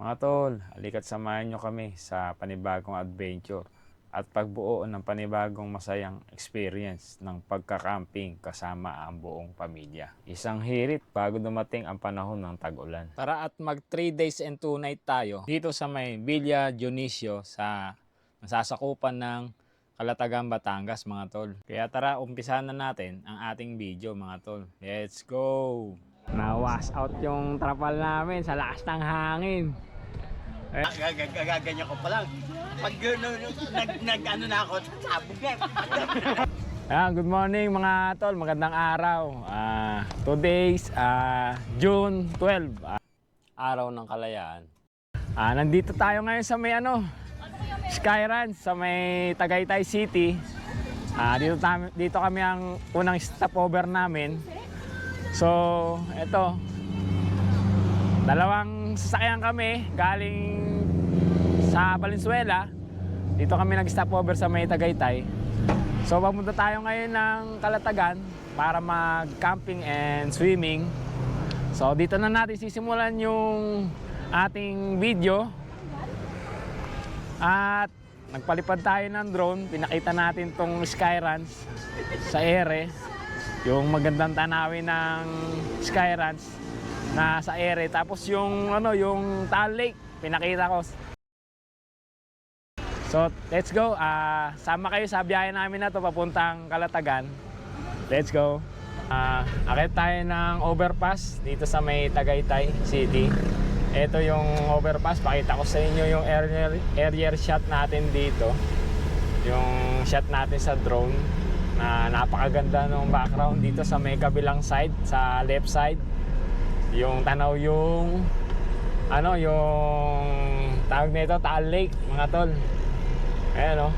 Mga tol, halika't samahan nyo kami sa panibagong adventure at pagbuo ng panibagong masayang experience ng pagka-camping kasama ang buong pamilya. Isang hirit bago dumating ang panahon ng tag-ulan. Tara at mag 3 days and 2 night tayo dito sa may Villa Dionisio sa nasasakupan ng Calatagan, Batangas mga tol. Kaya tara, umpisahan na natin ang ating video mga tol. Let's go! Na-wash out yung trapal namin sa lakas ng hangin. Gaganyan ko pa lang. Pag nag-ano na ako, sabog yan. Good morning mga tol, magandang araw. Today's June 12, araw ng kalayaan. Nandito tayo ngayon sa may Sky Ranch sa may Tagaytay City. Dito kami ang unang stopover namin. So, eto. Dalawang sasakyan kami galing sa Valenzuela. Dito kami nag-stopover sa may Tagaytay. So, papunta tayo ngayon ng Calatagan para mag-camping and swimming. So, dito na natin sisimulan yung ating video. At nagpalipad tayo ng drone. Pinakita natin tong Sky Ranch sa ere. Yung magandang tanawin ng Sky Ranch na sa ere. Tapos yung yung Taal Lake pinakita ko. So, let's go. Sama kayo sa biyahe namin na to papuntang Calatagan. Let's go. Akit tayo ng overpass dito sa may Tagaytay City. Ito yung overpass. Pakita ko sa inyo yung aerial shot natin dito. Yung shot natin sa drone. Na napakaganda ng background dito sa may kabilang side, sa left side. Yung tanaw yung yung tawag nito Taal Lake mga tol. Ayan o.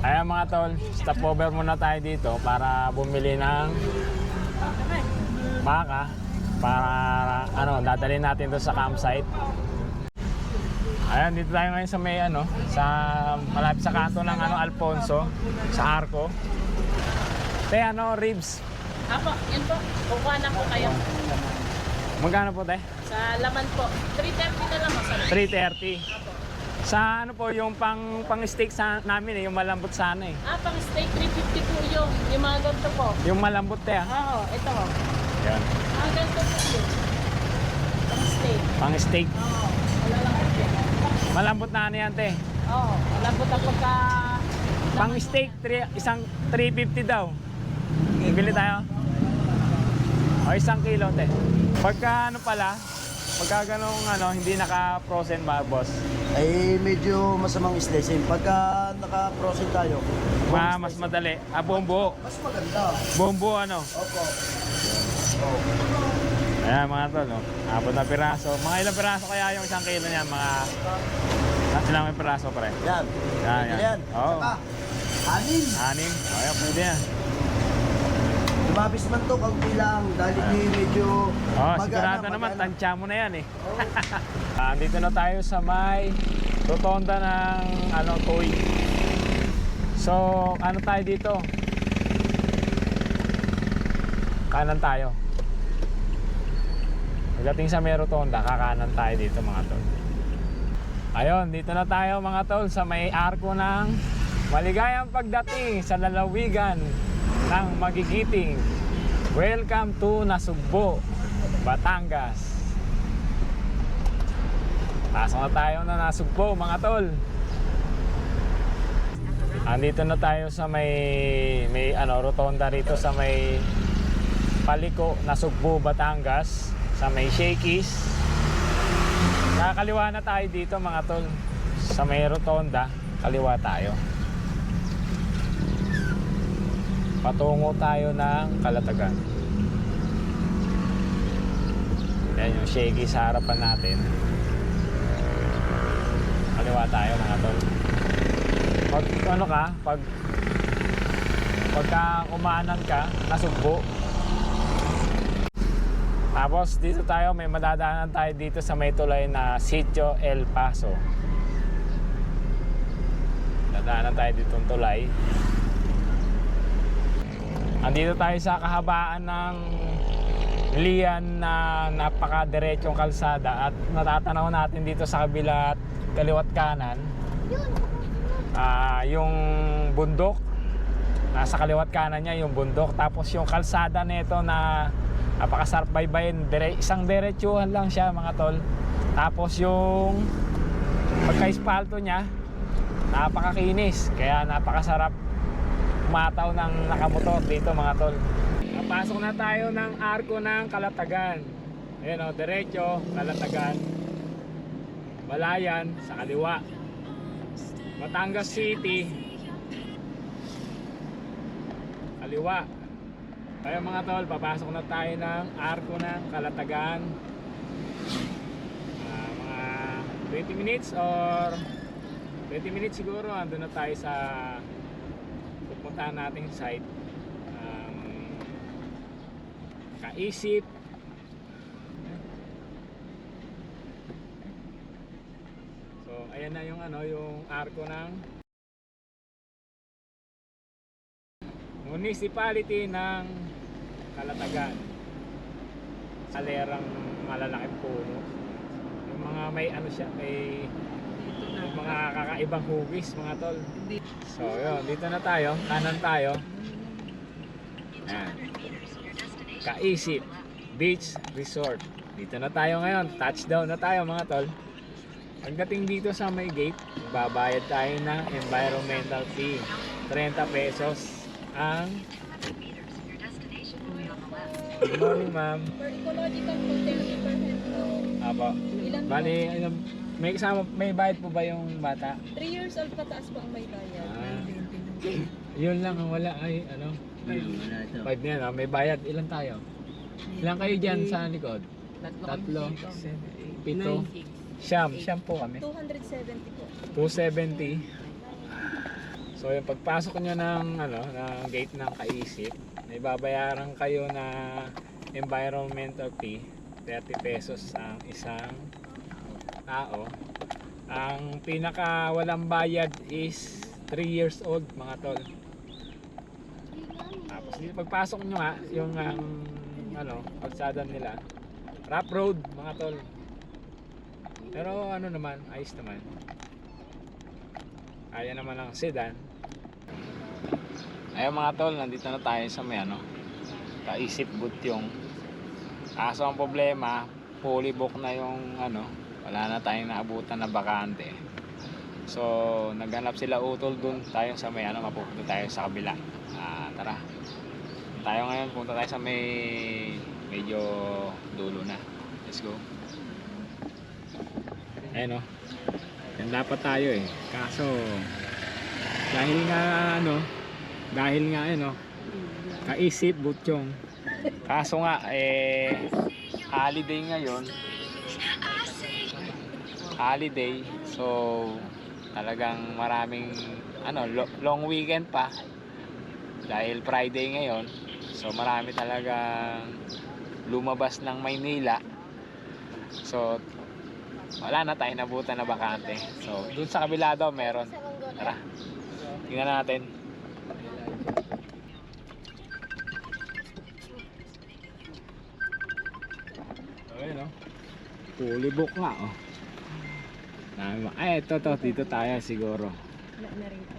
Ayan mga tol, stopover muna tayo dito para bumili ng baka para dadalhin natin to sa campsite. Ayan, dito tayo ngayon sa may sa malapit sa kanto ng Alfonso sa Arco. Te, ribs. Apo, yan po. Kukuha na po kayo. Magkano po, te? Sa laman po. 330 na lang mo. 330. Sa po yung pang steak sa namin yung malambot sana eh. Pang steak 350 po yung mga ganito po. Yung malambot te Oo, ito po. Yan. Mga ganito po yun. Pang steak. Pang steak. Oo, wala lang po. Malambot na yan te. Oo, malambot ang pagka... Pang steak, isang 350 daw. Bibili tayo. O isang kilo te. Pagka pagka ganong hindi naka-frozen ba boss? Ay medyo masamang slicing. Pagka naka-frozen tayo, Mas madali. Buong buo. mas maganda. Buong buo Opo. Ayan mga tol, abot na piraso. Mga ilang piraso kaya yung isang kilo niyan? Mga ilang piraso pre? Yan. Pwede yan. Oo. Saka, anin. Ayan, pwede yan. Lumabis man to, kaunti lang. Dahil hindi medyo Sigurado naman, tansya mo na yan eh. Andito na tayo sa may rotonda ng Toy. So, tayo dito? Kanan tayo. Pagdating sa may rotonda, kakanan tayo dito mga tol. Ayun, dito na tayo mga tol sa may arko ng maligayang pagdating sa lalawigan ng Magigiting. Welcome to Nasugbo, Batangas. Pasok na tayo na Nasugbo mga tol. Andito na tayo sa may rotonda rito sa may Paliko, Nasugbo, Batangas, sa may Shakey's. Nakakaliwa na tayo dito mga tol. Sa may rotonda, kaliwa tayo. Patungo tayo ng Calatagan. Yan yung Shakey's sa harapan natin. Kaliwa tayo mga tol. Pagka kumanan ka, Nasugbo, Tapos dito tayo, may madadaanan tayo dito sa may tulay na Sitio El Paso. Dadaanan tayo ditong tulay. Andito tayo sa kahabaan ng lian na napaka-diretsong kalsada at natatanaw natin dito sa kabila at kaliwat kanan yung bundok. Nasa kaliwat kanan niya yung bundok, tapos yung kalsada nito na napakasarap baybayin, isang diretsuhan lang siya mga tol. Tapos yung pagka-espalto niya napakakinis, kaya napakasarap umataw ng nakamotor dito mga tol. Napasok na tayo ng arko ng Kalatagan. Ayan o, diretso, Kalatagan, Balayan sa kaliwa, Batangas City kaliwa. Kaya mga tol, papasok na tayo ng arko ng Kalatagan. Mga 20 minutes or 20 minutes siguro andun na tayo sa pupuntahan nating site. Kaisip. So ayan na yung yung arko ng municipality ng Kalatagan. Alerang malalaking puno. Yung mga may siya, may mga kakaibang hugis mga tol. So yun, dito na tayo, kanan tayo. Ayan. Kaisip Beach Resort. Dito na tayo ngayon, touchdown na tayo mga tol. Pagdating dito sa may gate, babayad tayo ng environmental fee. 30 pesos ang good morning ma'am. For ecological hotel, per head po. Apo. Ilan po? Bali, may kasama, may bayad po ba yung bata? 3 years old pataas po ang may bayad. Yun lang ang wala ay 5 na yan, may bayad. Ilan tayo? Ilan kayo dyan sa likod? Tatlo. 7, 8, 9, Siyam po kami. 270 po. 270. So yung pagpasok nyo ng ng gate ng Kaisip, may babayaran kayo na environmental fee, 30 pesos ang isang tao. Ang pinaka walang bayad is 3 years old mga tol. Tapos dito pagpasok nyo yung kalsada nila, rough road mga tol. Pero naman, ayos naman. Kaya naman ang sedan. Ayun mga tol, nandito na tayo sa may Kaisip Butyong. Kaso ang problema, fully book na yung wala na tayong naabutan na bakante. So naghanap sila utol dun, tayo sa may mapupunta tayo sa kabila. Tara. Tayo ngayon, punta tayo sa may medyo dulo na. Let's go. Ayun yan dapat tayo kaso dahil nga Kaisip Butyong, kaso nga holiday ngayon, so talagang maraming long weekend pa dahil Friday ngayon, so marami talagang lumabas ng Maynila. So wala na tayong nabutan na bakante. So dun sa kabila daw meron. Tara, tingnan natin. Ayun fully book nga ay ito dito tayo siguro. Na rin po.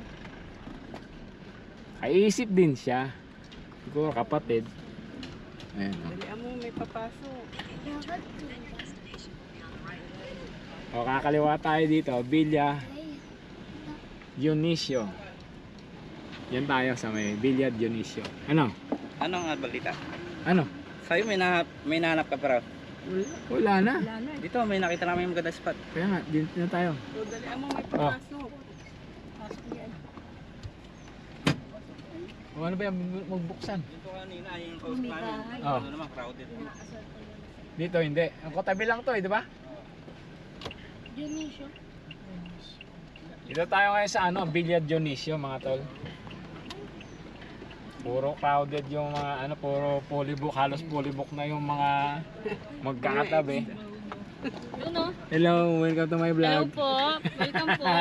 Kaisip din siya siguro, kapatid. Ayun Dali mo, may papasok. kakaliwa tayo dito, Villa Dionisio. Yan tayo sa may Villa Dionisio. Ano nga balita? Sa'yo may nahanap ka pa raw. Wala na. Wala na. Dito may nakita namin yung maganda spot. Kaya nga, dito na tayo. So, dali mo, may papasok. Pasok yan. Ano ba yan? Magbuksan. Dito kanina yung post namin. Oh. Ano naman crowded. Dito hindi. Ang katabi lang to di ba? Dionisio. Dito tayo ngayon sa Villa Dionisio mga tol. Puro crowded yung mga ano, puro fully book, halos fully book na yung mga magkakatabi. Yun o. Hello, welcome to my Hello vlog. po. Welcome po.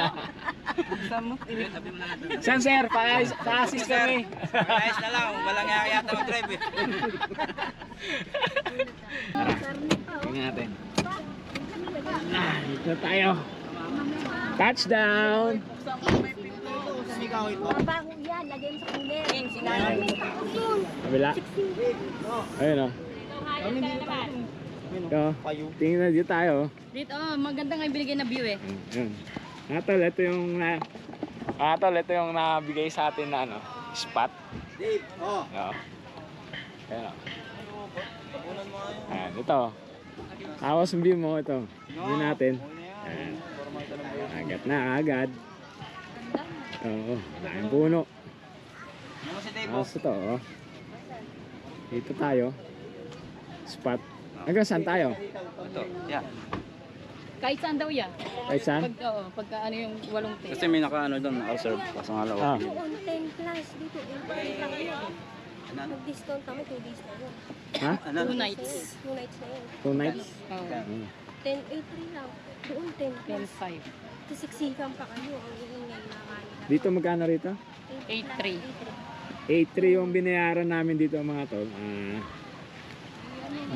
San sir, pa-assist kami. Ayos na lang, walang yata mag-drive eh. Tingnan natin. Dito na tayo. Touchdown! Mabaho yan, lagyan mo sa cooler. Kabila. Ayun o. Ito. Tingnan na dito tayo. Dito, maganda nga yung binigay na view eh. Ayun. Tol, ito yung ito yung nabigay sa atin na ano, spot. Dave, oh. Oo. Ayun o. Ayan, ito. Tapos yung view mo, ito. View natin. Ayan. Agad na, agad. Oo, maraming puno. Ano si Dave? Tapos ito, oh. Dito tayo. Spot. Hanggang saan tayo? Ito, yeah. Kahit saan daw yan. Kahit saan? Pagka ano yung walong Kasi may naka-ano doon, observe. Kaso nga lang. Ah. Doon 10 plus, dito 8 lang yun. Nag-discount kami 2 days na yun. Ha? 2 nights. 2 nights na yun. 2 nights? Oh, 10, 8 lang. Doon 10 plus. 10.5. Kasi siksikan pa kayo, ang iingay na kanina. Dito magkano rito? 8.3. 8.3 yung binayaran namin dito mga tol.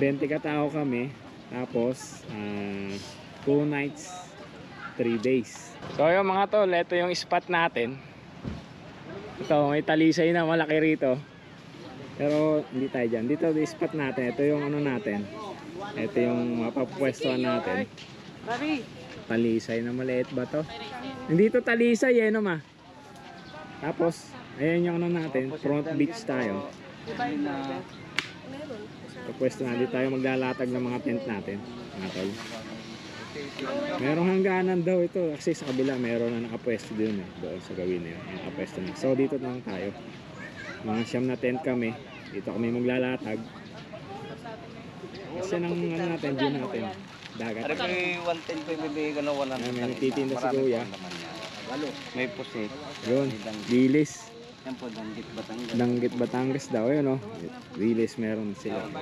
20 katao kami. Tapos 2 nights, 3 days. So yung mga tol, ito yung spot natin. Ito, may talisay na malaki rito. Pero hindi tayo dyan. Dito yung spot natin. Ito yung ano natin. Ito yung mapapwestuhan natin. Talisay na maliit ba to? Hindi to talisay eh, no ma? Tapos, ayan yung ano natin. Front beach tayo. Meron. Pwesto na, di tayo maglalatag ng mga tent natin, mga tol. Merong hangganan daw ito kasi sa kabila meron na nakapwesto din eh, doon sa gawin na yun, nakapwesto na. So dito lang tayo, mga siyam na tent kami, dito kami maglalatag. Kasi nang ano natin, view natin, dagat. Ari ko 110 ko ibibigay ko na 100. May nagtitinda si Kuya. May pusit. Yun, Dilis. Yan po, Danggit Batangas. Danggit Batangas daw, yun o. Dilis meron sila. Yan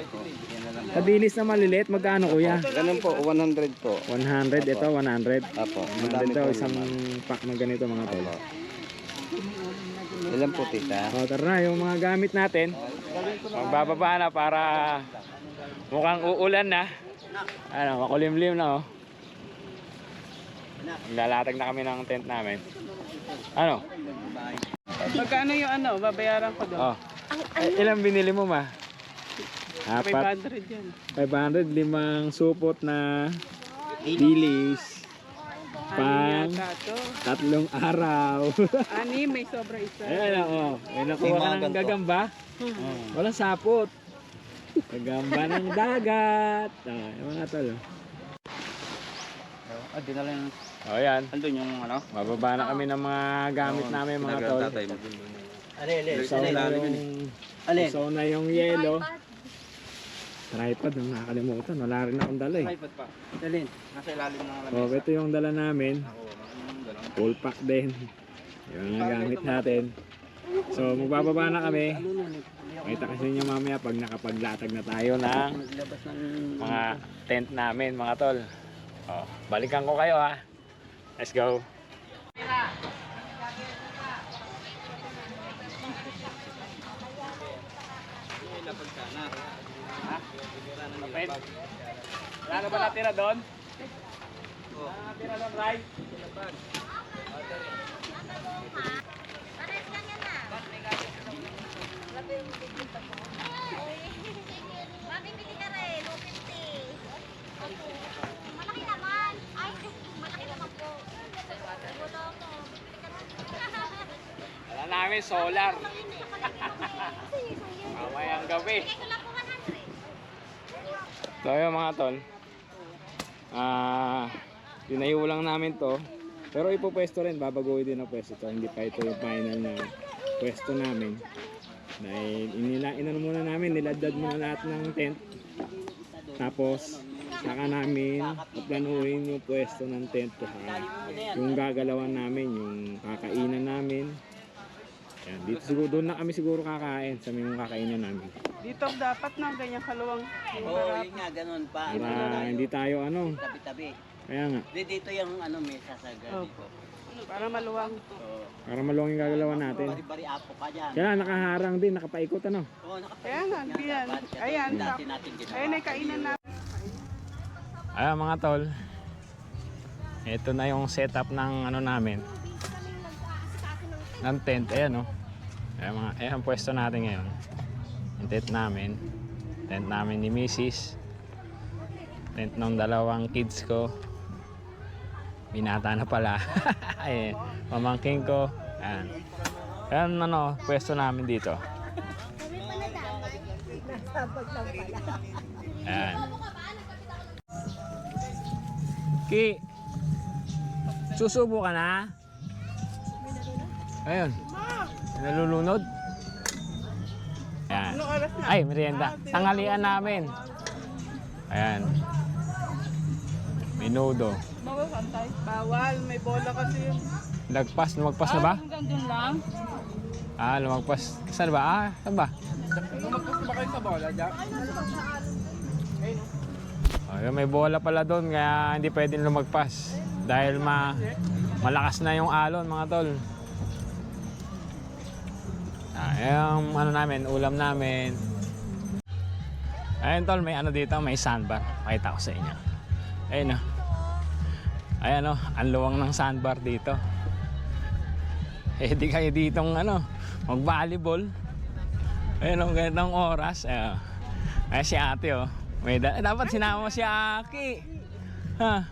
na lang. Sa Dilis na maliliit, magkano Kuya? Ganun po, 100 po. 100, ito 100. Apo, 100 daw, isang pack na ganito mga tol. Ilan po tita? O tara na, yung mga gamit natin magbababa na para mukhang uulan na. Ano, makulimlim na oh. Lalatag na kami ng tent namin. Ano? Magkano yung ano, babayaran ko doon? Oh. Ilang binili mo ma? Apat. 500 yan. 500, 5 supot na dilis. Pang Yata to. 3 araw. Ani, may sobra isa. Ayan o. May nakuha ka ng gagamba. Oh, walang sapot. Gagamba ng dagat. Yung mga tol. Ah, di na lang. O yan. Andun yung ano? Mababa na kami ng mga gamit namin mga tol. Usaw na yung yelo. Tripod, ang nakakalimutan. Wala rin akong dala eh. Tripod pa. Dalin. Nasa ilalim ng lamesa. O, ito yung dala namin. Full pack din. Yung mga gamit natin. So, magbababa na kami. Makita kasi ninyo mamaya pag nakapaglatag na tayo ng mga tent namin, mga tol. O, balikan ko kayo ha. Let's go. Kapit. Wala na ba natira doon? Wala na natira doon, Ray? Mabibili ka rin, 250. Malaki naman. Ay, malaki naman po. Wala ko. Bibili ka rin. Wala namin solar. Mamayang gabi. Bigay ko lang po 100. So yun mga tol, tinayo lang namin to, pero ipopwesto rin, babaguhin din ang pwesto to. Hindi pa ito yung final na pwesto namin dahil inano muna namin, niladad muna lahat ng tent, tapos saka namin planuhin yung pwesto ng tent, yung gagalawan namin, yung kakainan namin, Ayan, dito siguro, doon na kami siguro kakain sa may mga kakainan namin. Dito dapat na ganyan kaluwang. Oo, yun nga, ganun pa. Para hindi tayo ano. Tabi-tabi. Kaya nga. Dito yung ano, may sasaga dito. Para maluwang. Oo. Para maluwang yung gagalawan natin. Bari-bari apo ka dyan. Kaya nakaharang din, nakapaikot ano. Oo, nakapagod Kaya nga, biyan. Ayan, Dati natin ginawa. Ayun ay kainan na. Ayan mga tol. Ito na yung setup ng ano namin. Ng tent. Ayan o. Ayan ang pwesto natin ngayon. Yung tent namin. Tent namin ni Mrs. Tent ng dalawang kids ko. Binata na pala. Ayan. Pamangking ko. Ayan. Ayan ano, pwesto namin dito. Kami pa nadamay. Nasabag lang pala. Ayan. Ki, susubo ka na? Ayun. Nalulunod? Ayan. Anong oras na? Ay, merienda. Tanghalian namin. Ayan. Minudo. Bawal kantay. Bawal, may bola kasi yun. Lumagpas na ba? Hanggang dun lang. Lumagpas. Saan ba? Saan ba? Lumagpas na ba kayo sa bola, Jack? Ayun, may bola pala doon kaya hindi pwedeng lumagpas. Dahil malakas na yung alon mga tol. Yung ano namin, ulam namin. Ayun tol, may ano dito, may sandbar. Pakita ko sa inyo. Ayun o. Ayan o, ang luwang ng sandbar dito. Di kayo ditong ano, mag-volleyball. Ayun o, ganitong oras. Ayun si ate o. Dapat sinama mo si Aki. Ha?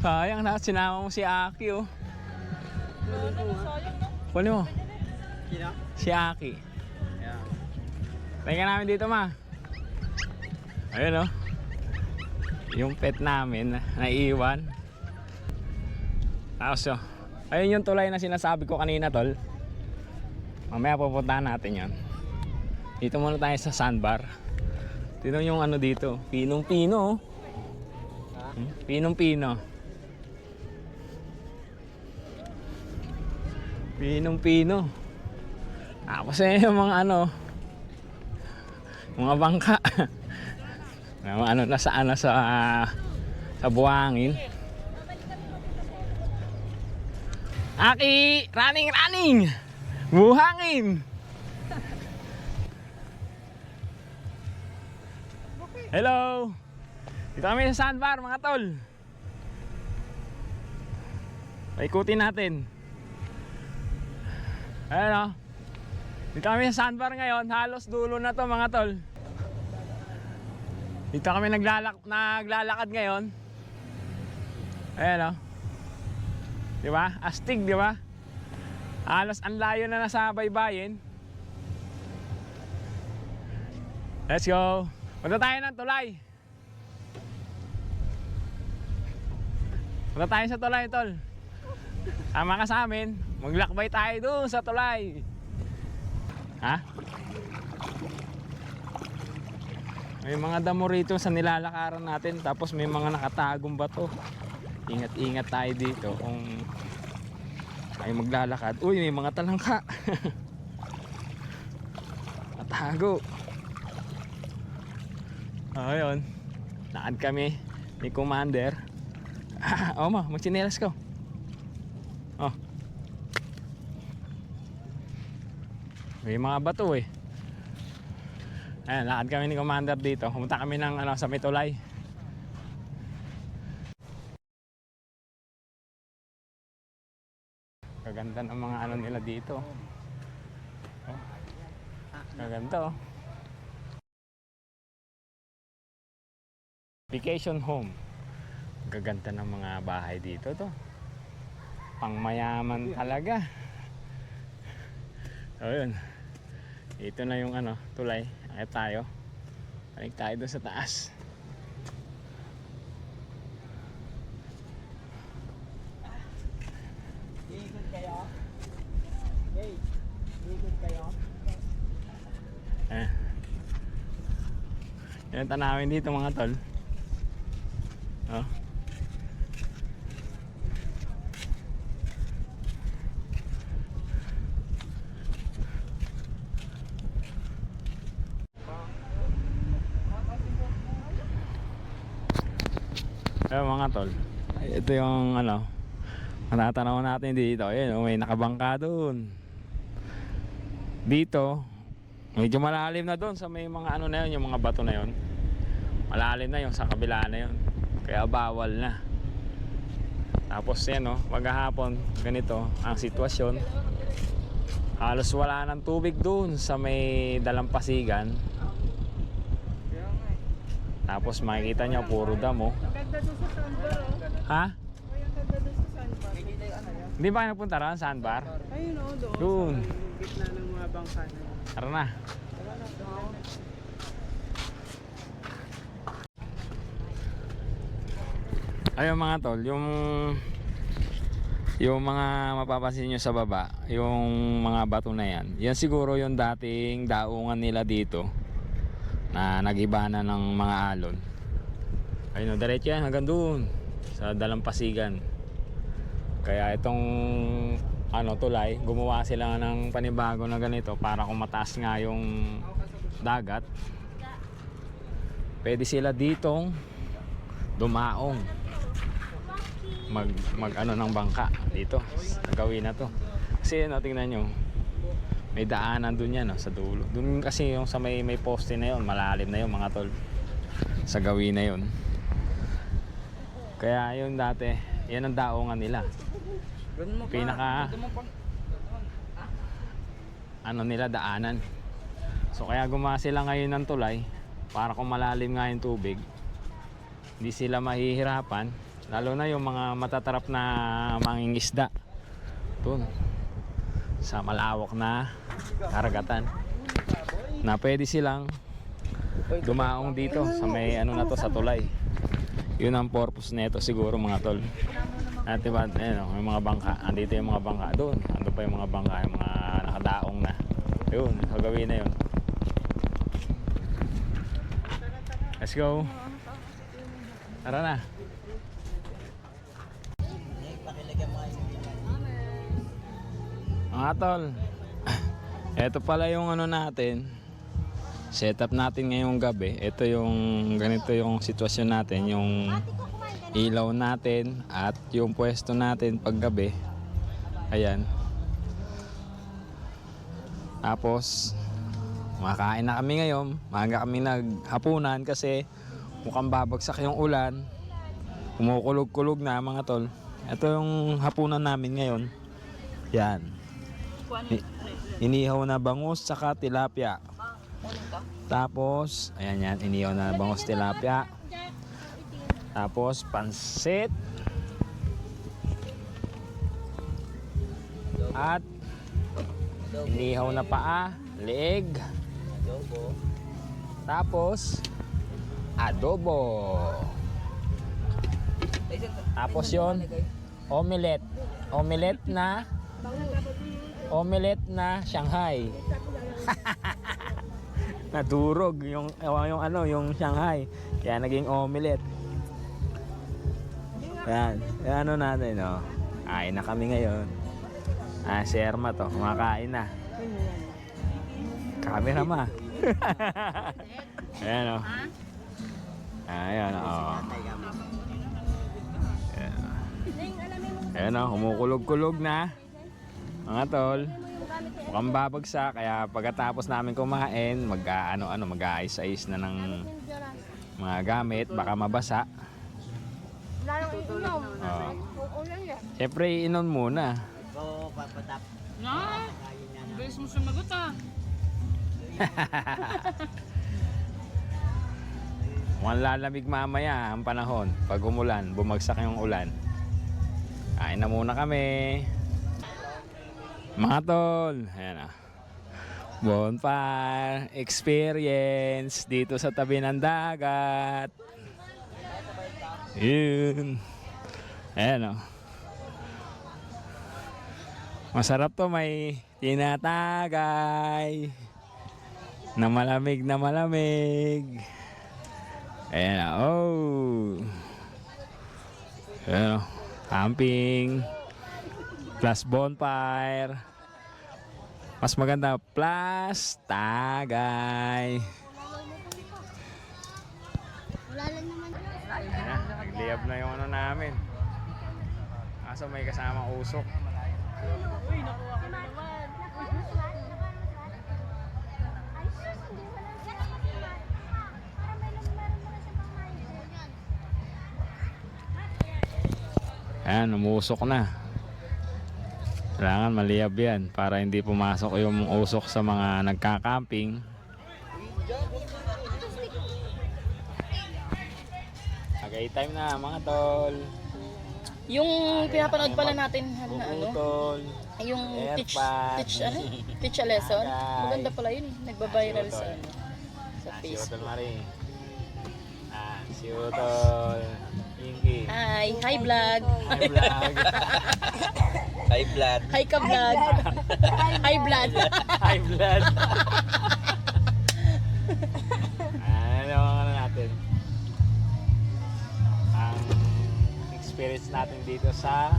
Sayang, dapat sinama mo si Aki o. Kunin mo. Si Aki. Tingnan namin dito ma. Ayun o. Yung pet namin naiiwan. Tapos o. Ayun yung tulay na sinasabi ko kanina tol. Mamaya pupuntahan natin yon. Dito muna tayo sa sandbar. Dito yung ano dito. Pinong-pino. Pinong-pino. Pinong-pino. Tapos yung mga ano. Mga bangka. Mga ano sa buhangin. Aki! Running! Buhangin! Hello! Dito kami sa sandbar mga tol. Paikutin natin. Ayan o. Dito kami sa sandbar ngayon. Halos dulo na to mga tol. Dito kami naglalakad ngayon. Ayan o. Diba? Astig diba? Halos ang layo na nasa baybayin. Let's go! Punta tayo ng tulay. Punta tayo sa tulay tol. Sama ka sa amin. Maglakbay tayo doon sa tulay. Ha? May mga damo rito sa nilalakaran natin. Tapos may mga nakatagong bato. Ingat-ingat tayo dito kung tayo maglalakad. Uy, may mga talangka. Natago. Ayun. Lakad kami ni Commander. Oh ma, magchinelas ko. Oh. May mga bato eh. Ayan, lakad kami ni Commander dito. Pumunta kami ng ano, sa Mitulay. Kaganda ng mga ano nila dito. Oh. Kaganda oh. Vacation home. Gaganda ng mga bahay dito to. Pangmayaman talaga. So yun. Ito na yung ano, tulay. Akit tayo. Balik tayo doon sa taas. Ikot kayo? Hey, ikot kayo? Yan tanawin dito mga tol. Oh. Ayun mga tol. Ito yung ano, matatanaw natin dito. Ayun, may nakabangka doon. Dito, medyo malalim na doon sa may mga ano na yun, yung mga bato na yun. Malalim na yung sa kabila na yun. Kaya bawal na. Tapos yan o, maghahapon, ganito ang sitwasyon. Halos wala ng tubig doon sa may dalampasigan. Tapos makikita nyo, puro damo. Ganda doon sa sandbar, oh. Ha? Ay, ang ganda doon sa sandbar. Hindi ba kayo napunta ron, sandbar? Ayun, oh, doon. Doon. Sa gitna ng mga bangka na yun. Tara na. Ayun mga tol, yung mga mapapansin nyo sa baba, yung mga bato na yan, yan siguro yung dating daungan nila dito na nagiba na ng mga alon. Ayun o, diretso yan hanggang doon sa dalampasigan. Kaya itong ano, tulay, gumawa sila ng panibago na ganito para kung mataas nga yung dagat, pwede sila ditong dumaong mag ano ng bangka dito sa gawin na to. Kasi ano, tingnan nyo, may daanan dun yan, no, sa dulo. Dun kasi yung sa may poste na yun, malalim na yun mga tol, sa gawin na yun. Kaya yun dati, yan ang daongan nila. Pinaka ano nila, daanan. So kaya gumawa sila ngayon ng tulay para kung malalim nga yung tubig, hindi sila mahihirapan, lalo na yung mga matatarap na mangingisda doon sa malawak na karagatan, na pwede silang dumaong dito sa may ano na to, sa tulay. Yun ang purpose nito siguro mga tol. At diba, ayun, may mga bangka, andito yung mga bangka doon, ando pa yung mga bangka, yung mga nakadaong na yun, gagawin na yun. Let's go. Tara na. Mga tol, eto pala yung ano natin, setup natin ngayong gabi. Ito yung ganito yung sitwasyon natin, yung ilaw natin at yung pwesto natin paggabi. Ayan. Tapos makain na kami ngayon, maaga kami naghapunan kasi mukhang babagsak yung ulan, kumukulog-kulog na mga tol. Ito yung hapunan namin ngayon. Yan, inihaw na bangus saka tilapia. Tapos ayan yan, inihaw na bangus, tilapia. Tapos pansit at inihaw na paa, leeg. Tapos adobo. Tapos yon, omelette. Omelette na Shanghai. Nadurog yung ano, yung Shanghai. Kaya naging omelette. Yan, yan ano natin, no. Kain na kami ngayon. Si Erma to, kumakain na. Camera ma. Ayan o. Ayan o. Ayan o, kumukulog-kulog na. Mga tol, mukhang babagsak. Kaya pagkatapos namin kumain, mag-aayos-ayos na ng mga gamit, baka mabasa. Siyempre inon muna. Na? Bilis mo sumagot, ah. Mukhang lalamig mamaya ang panahon. Pag umulan, bumagsak yung ulan. Kain na muna kami. Mga tol, ayan na. Bonfire experience dito sa tabi ng dagat. Yun. Ayan o. Masarap to, may tinatagay na malamig na malamig. Ayan o. Oh. Ayan o. Camping plus bonfire. Mas maganda plus tagay. Wala lang naman. Ayan na. Liyab na yung ano namin. Kaso may kasamang usok. Uy, nakuha ko na naman. Ayan, umusok na. Kailangan maliyab yan para hindi pumasok yung usok sa mga nagka-camping. Tagay time na mga tol. Yung pinapanood pala natin na ano, Tol. yung Airpod. teach a lesson. Agay. Maganda pala yun, nagbabiral sa Tol. sa Si Utol Facebook. Marie. Si Utol. Inky. Hi vlog. Hi vlog. High blood. Hi ka vlog. Hi blood. High blood. Ano ang ano natin? Ang experience natin dito sa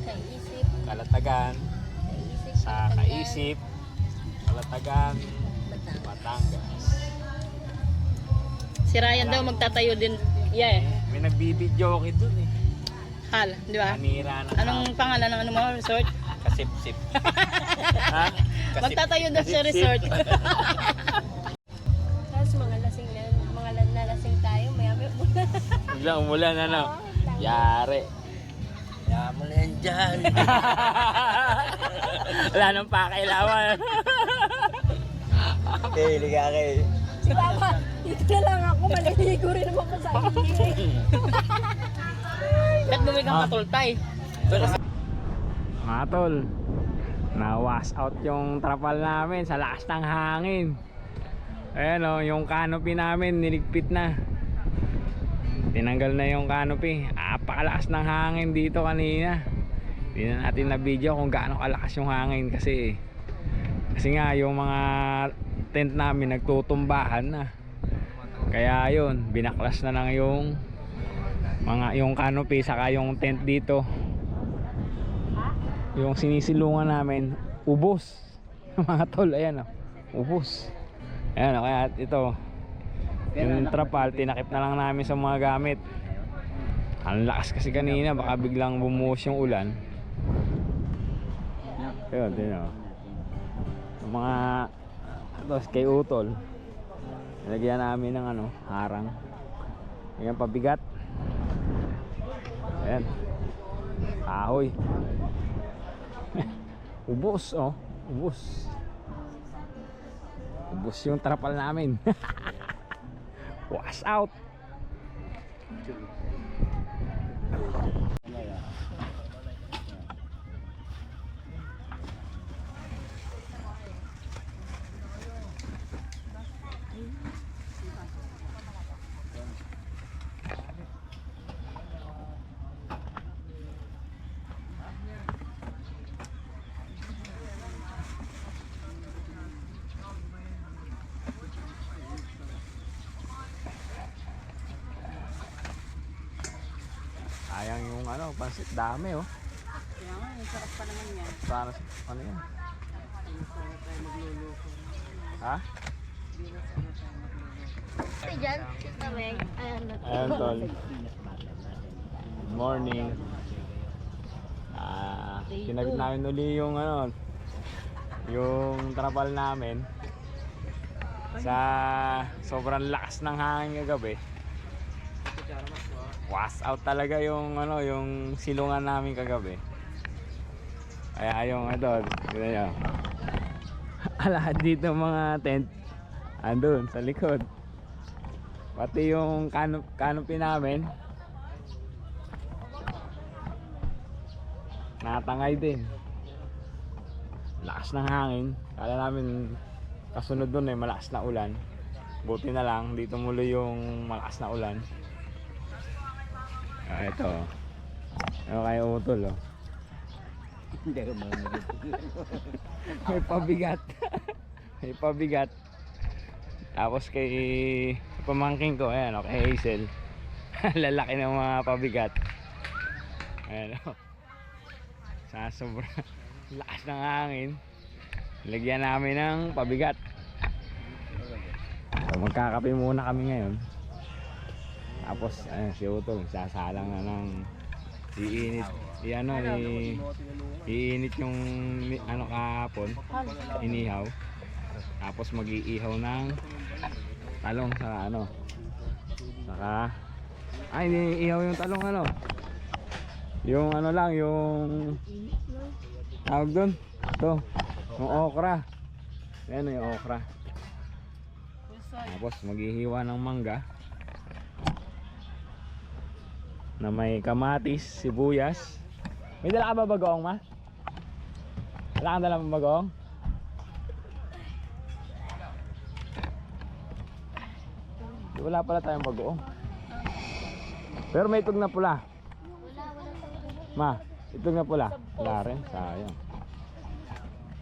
Kaisip. Kalatagan, Kaisip. sa Kaisip, Kalatagan, Batangas. Si Ryan daw magtatayo din. Yeah. May nagbibidyo ako dun eh. Hal, di ba? Kanira ng Anong pangalan ng ano mo, resort? Kasip-sip. ha? Magtatayo daw sa resort. Tapos mga lasing na, mga nalasing tayo, maya-maya muna. Biglang umulan ano? Yari. Kaya mo na yan dyan. Wala nang pakailawan. Okay, liga kayo. Si Papa, dito na lang ako, maliligo rin naman ko sa inyo. Ba't bumili kang patultay? Mga tol, na-wash out yung trapal namin sa lakas ng hangin. Ayan o, yung canopy namin niligpit na. Tinanggal na yung canopy. Apakalakas ng hangin dito kanina. Hindi na natin na video kung gaano kalakas yung hangin kasi nga yung mga tent namin nagtutumbahan na. Kaya yun, binaklas na lang yung yung canopy saka yung tent dito. Yung sinisilungan namin ubos. Mga tol, ayan o, ubos. Ayan o, kaya ito yung trapal tinakip na lang namin sa mga gamit. Ang lakas kasi kanina, baka biglang bumuhos yung ulan. Ayun, din o, yung mga ito kay Utol, nilagyan namin ng ano, harang. Ayan, pabigat. Ayan, ahoy. Ubos oh, ubos. Ubos yung trapal namin. Wash out. Sayang yung ano, pansit dami oh. Kaya nga, yung sarap pa naman yan. Sana ano yan? Ha? Ay, dyan, Tita Meg. Ayan, Ayan tol. Good morning. Kinabit namin uli yung ano, yung trapal namin. Sa sobrang lakas ng hangin kagabi. Wash out talaga yung ano, yung silungan namin kagabi. Kaya yung ito, tignan nyo. Lahat dito mga tent andun sa likod. Pati yung canopy namin natangay din. Lakas ng hangin. Kala namin kasunod dun malakas na ulan. Buti na lang dito muli yung malakas na ulan. Ito. Ano kayo Utol oh. May pabigat. May pabigat. Tapos kay pamangking ko, ayan o, kay Hazel. Lalaki ng mga pabigat. Ayan o. Sa sobrang lakas ng hangin, lagyan namin ng pabigat. So, magkakape muna kami ngayon. Tapos ayun, si Utol sasalang na ng iinit. Iinit yung ano kahapon, inihaw. Tapos mag-iihaw ng talong sa ano. Saka iniihaw yung talong ano. Yung ano lang, yung tawag doon. Ito, yung okra. Ayan yung okra. Tapos maghihiwa ng mangga na may kamatis, sibuyas. May dala ka ba bagoong, ma? Wala kang dala ba bagoong? Wala pala tayong bagoong. Pero may itog na pula. Ma, itog na pula. Wala rin, sayang.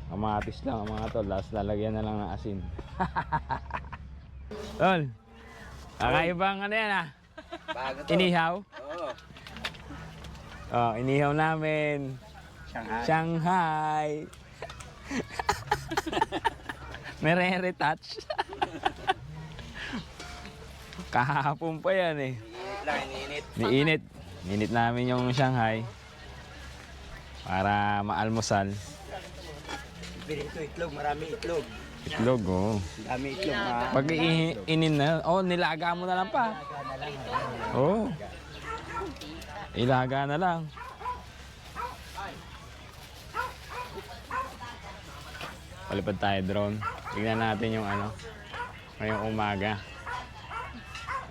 Kamatis lang mga tol. Last lalagyan na lang ng asin. Tol, kakaibang ano yan Bago to. Inihaw? Oo. Oh, inihaw namin. Shanghai. Merere touch. Kahapon pa yan eh. Iniinit lang, iniinit. Niinit. Ninit namin yung Shanghai para maalmusal. Pirito itlog, marami itlog. Itlog, oh. Dami itlog na. Pag inin na, oh, nilaga mo na lang pa. Oh. Ilaga na lang. Palipad tayo drone. Tignan natin yung ano, ngayong umaga.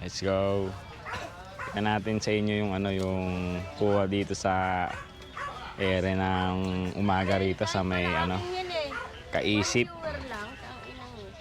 Let's go. Tignan natin sa inyo yung ano, yung kuha dito sa ere ng umaga rito sa may ano, Kaisip. Viewer lang, ang inang eh.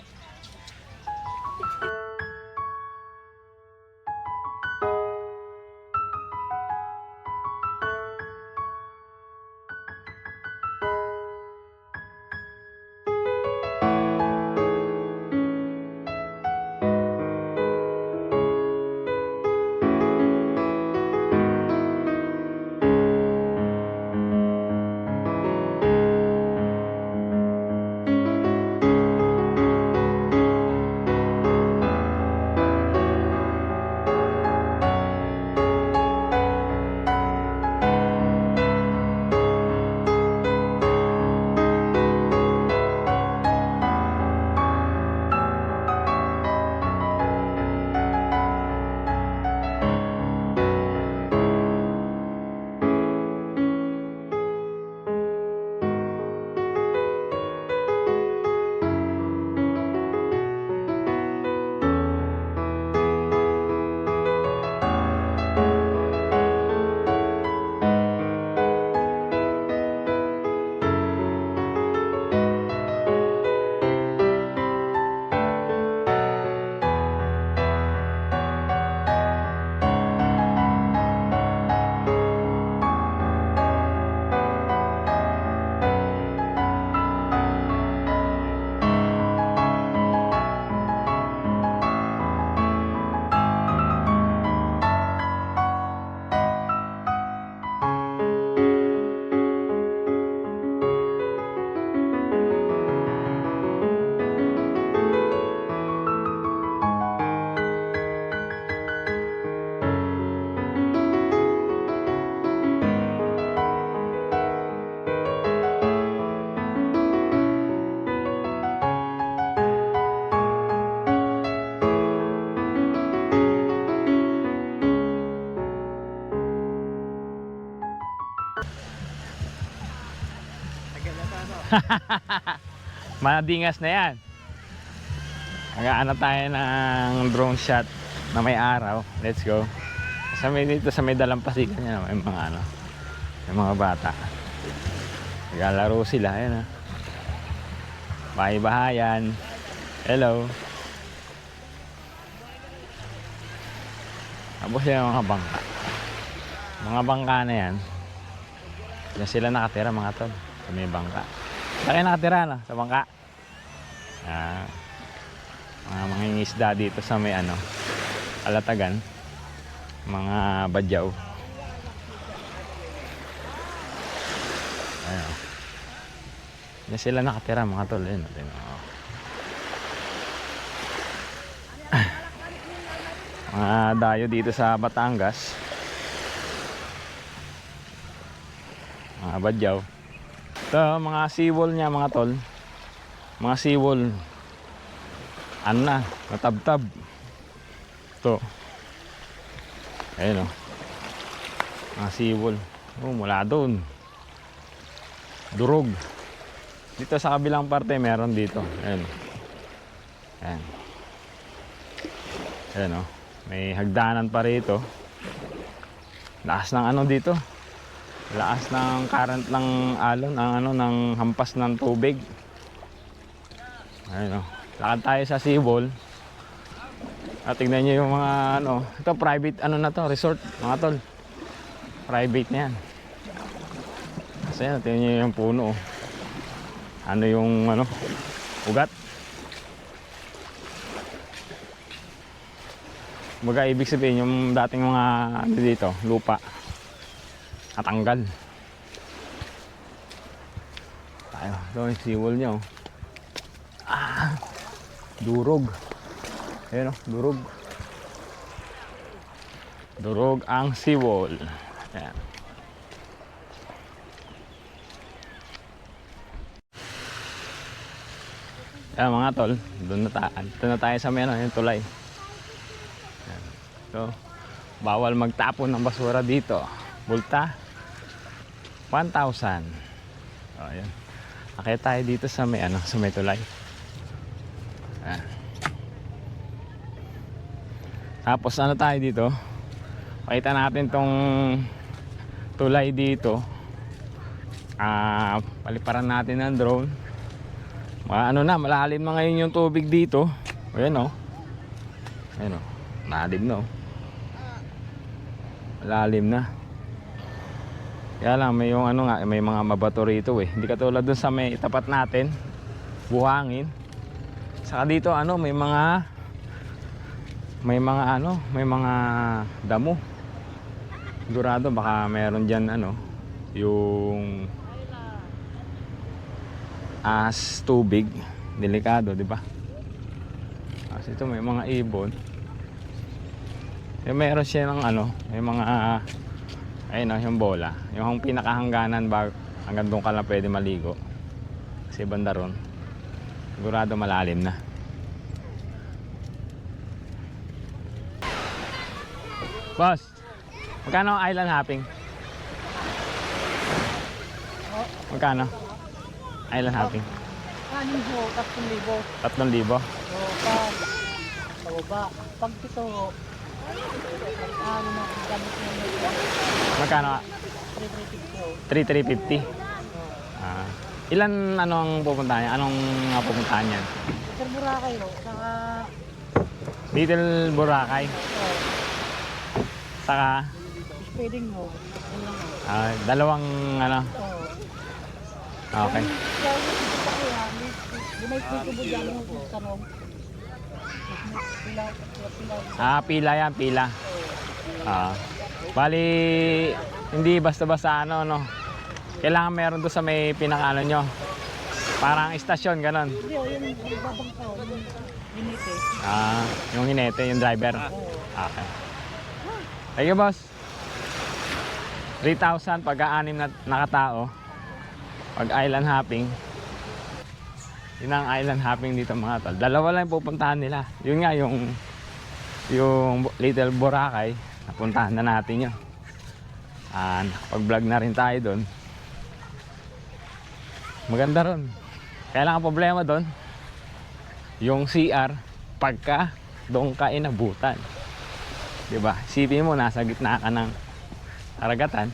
Madingas na yan. Mag-aano tayo ng drone shot na may araw. Let's go. Sa may dito sa may dalampasigan niya, may mga ano, may mga bata. Naglalaro sila, ayan bahay-bahayan. Hello. Tapos yung mga bangka. Mga bangka na yan. Diyan sila nakatira mga tol. Sa may bangka. Saan kayo nakatira no? Sa bangka? Mga mangingisda dito sa may ano, Alatagan. Mga badyaw. Ayan. Diyan sila nakatira mga tol. Ayan natin. Mga Mga dayo dito sa Batangas. Mga badyaw. Ito mga seawall niya mga tol. Mga seawall. Ano na, natabtab. Ito. Ayun o. Mga seawall. Oh, mula doon. Durog. Dito sa kabilang parte meron dito. Ayun. Ayan. Ayan o. May hagdanan pa rito. Lakas ng ano dito. Lakas ng current ng alon, ang ano ng hampas ng tubig. Ayun o. Lakad tayo sa seawall. At tignan nyo yung mga ano. Ito private ano na to, resort mga tol. Private na yan. Kasi yan, tignan nyo yung puno. Ano yung ano, ugat. Baga ibig sabihin yung dating mga ano dito, lupa. Natanggal. Tayo, ito yung seawall nyo. Ah, durog. Ayan o, durog. Durog ang seawall. Ayan. Ayan mga tol, doon na tayo sa may ano, yung tulay. Ayan. So, bawal magtapon ng basura dito. Multa 1,000. O, ayan. Akit tayo dito sa may ano, sa may tulay. Ayan. Tapos ano tayo dito? Pakita natin tong tulay dito. Paliparan natin ng drone. Ano na, malalim na ngayon yung tubig dito. Ayan o. Ayan o. Malalim na o. Malalim na. Kaya lang may yung ano nga, may mga mabato rito eh. Hindi katulad dun sa may tapat natin. Buhangin. Saka dito ano, may mga ano, may mga damo. Sigurado baka meron diyan ano, yung as tubig, delikado, di ba? Kasi ito may mga ibon. Meron siya ng ano, may mga ayun o, yung bola. Yung pinakahangganan hanggang doon ka lang pwede maligo. Kasi banda ron, sigurado malalim na. Boss, magkano ang island hopping? Magkano? Island hopping? Kanin ho, 3,000. 3,000? O, sa baba. Pag ito ho, ano na, gamit mo nito. Magkano? 3,350 ho. 3,350? Ilan ano ang pupuntahan niya? Anong pupuntahan niyan? Sir Boracay ho, saka... Little Boracay? Saka? Speeding ho. Dalawang ano? Oo. Okay. May tutubo dyan ho, tanong. Pila yan, pila. Bali, hindi basta-basta ano, no? Kailangan meron doon sa may pinakaano nyo. Parang istasyon, ganon. Hindi ho, yung babangkaw, yung hinite. Yung hinete, yung driver. Okay. Thank you, boss. 3,000 pag-aanim na nakatao. Pag island hopping. Yun ang island hopping dito mga tol. Dalawa lang yung pupuntahan nila. Yun nga yung Little Boracay. Napuntahan na natin yun. Nakapag-vlog na rin tayo doon. Maganda ron. Kaya lang ang problema doon, yung CR pagka doon ka inabutan. Diba? Isipin mo, nasa gitna ka ng karagatan.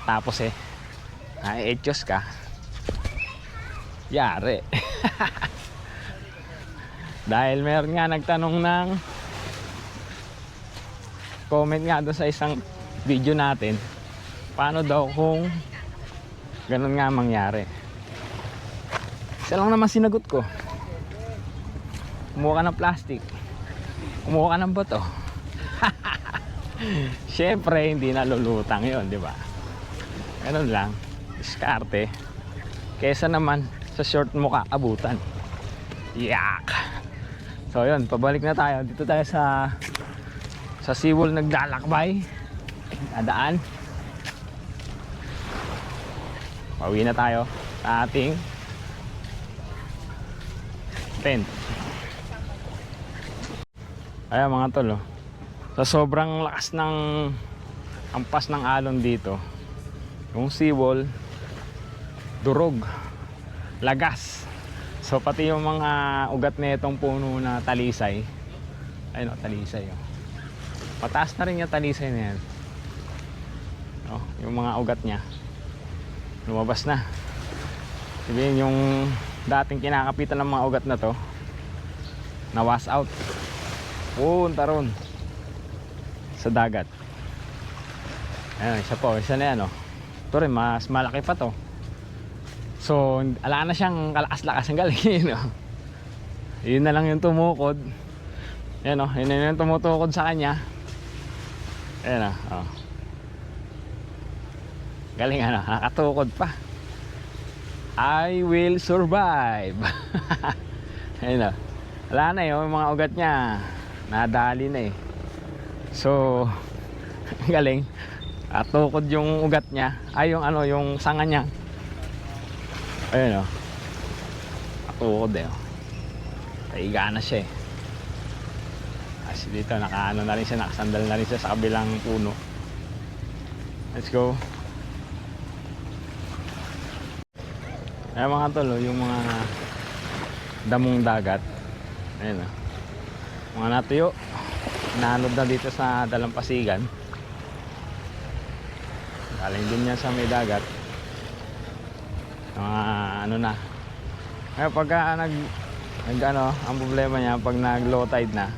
Tapos na-etyos ka. Yari. Dahil meron nga nagtanong ng comment nga doon sa isang video natin, paano daw kung ganun nga mangyari. Isa lang naman sinagot ko. Kumuha ka ng plastic, kumuha ka ng bato. Siyempre hindi nalulutang yun, di ba? Ganun lang, diskarte. Kesa naman sa short mo ka abutan. Yak. So yun, pabalik na tayo. Dito tayo sa seawall naglalakbay. Dadaan. Pauwi na tayo sa ating tent. Ayan mga tol, oh. Sa sobrang lakas ng ampas ng alon dito, yung seawall durog, lagas. So pati yung mga ugat na itong puno na talisay, ayun o, talisay oh. Mataas na rin yung talisay na yan oh, yung mga ugat nya lumabas na. Sabihin yung dating kinakapitan ng mga ugat na to na wash out, punta ron sa dagat. Ayun, isa po, isa na yan oh. Ito rin, mas malaki pa to. So, ala na siyang kalakas-lakas ang galing, no? Yun na lang yung tumukod. Ayan, oh, yun na yung tumutukod sa kanya. Ayan, oh. Galing, ano, nakatukod pa. I will survive. Ayan, oh. Wala na yung mga ugat niya. Nadali na eh. So, galing. Tukod yung ugat niya. Ay, yung ano, yung sanga niya. Ayun o. Tukod eh. Kaiga na siya eh. Kasi dito nakaano na rin siya, nakasandal na rin siya sa kabilang puno. Let's go. Ayan mga tol, yung mga damong dagat. Ayun o. Mga natuyo. Naanod na dito sa dalampasigan. Galing din yan sa may dagat. Ano na. Ngayon pagka ano, ang problema niya pag nag low tide na,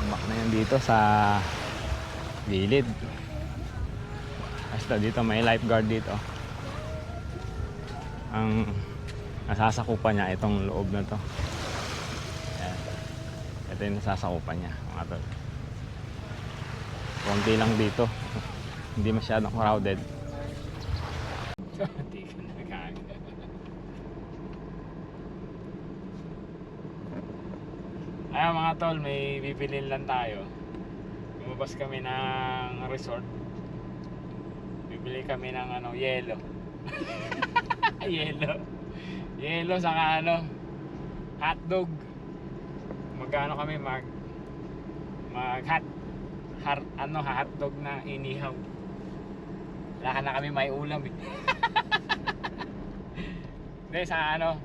ambak na yan dito sa gilid. Basta dito may lifeguard dito. Ang nasasakupan niya itong loob na to. Ayan. Ito yung nasasakupan niya mga tol. Konti lang dito. Hindi masyadong crowded. Ayan mga tol, may bibilin lang tayo. Lumabas kami ng resort. Bibili kami ng ano, yelo. Yelo saka ano, hotdog. Magkano kami mag hotdog na inihaw. Wala na kami may ulam eh. Hindi, sa ano,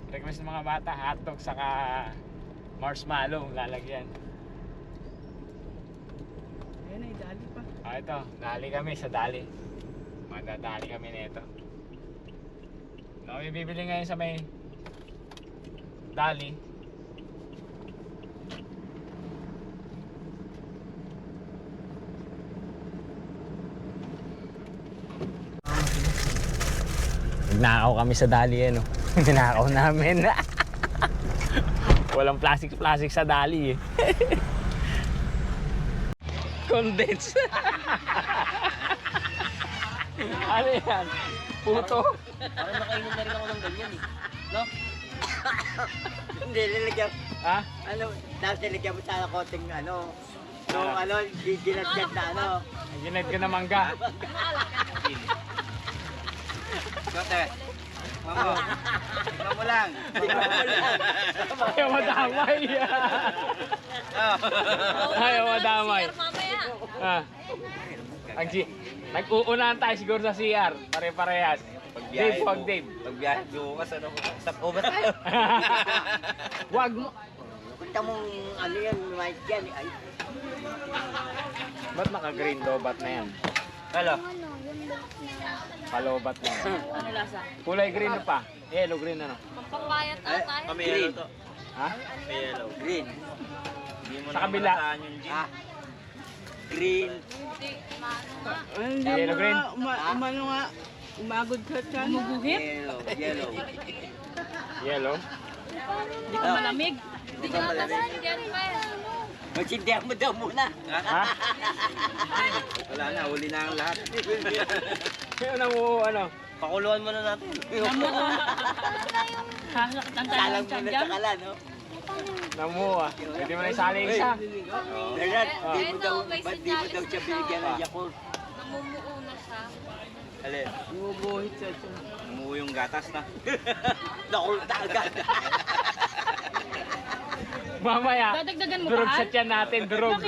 request ng mga bata, hotdog saka marshmallow lalagyan. Ayun ay, dali pa. Ito, dali kami sa dali. Madadali kami nito. No, may bibili ngayon sa may dali. Nagnakaw kami sa dali eh, no? Ninakaw namin. Walang plastic sa dali eh. Condense. Ano yan? Puto? Parang nakainom na rin ako ng ganyan eh. No? Hindi, lalagyan. Ha? Ano, tapos nilagyan mo sana konting ano, nung ano, ginagyan na ano. Ginad ka na mangga. Kote, mamo, tingnan mo lang. Ayaw madamay. Ayaw madamay. Ah. Nag-uunahan tayo siguro sa CR. Pare-parehas. Dave, wag Dave. Pagbiyahe, bukas ano, stop over tayo. Wag mo. Punta mong ano yan, mic yan. Ay. Ba't naka-green lobat na yan? Hello. Palobat na yan. Ano lasa? Kulay green na pa. Yellow, green ano? Pampapayat ata. Kami yellow to. Ha? Kami yellow. Green. Hindi mo Sa kabila. Ah. Green. Hindi, maano nga. Hindi Yellow, mo green. nga, umano nga, umagod ka dyan. Umuguhit? Yellow. Yellow. Yellow? Hindi ka malamig. Hindi ka matasig yan pa. Magsindihan mo daw muna. Ha? Wala na, huli na ang lahat. Yun ang ano? Pakuluan mo na natin. Hasakit ang tayo Salang ng muna tiyan sa kalan, no? Namuha. Pwede mo na isali isa. Bernard, di mo daw siya binigyan ng Yakult. Namumuo na siya. Alin? Bumubuhit siya. Umuwi yung gatas na. Nakulta agad. Mamaya, Dadagdagan mo durog pa, sa tiyan natin, durog.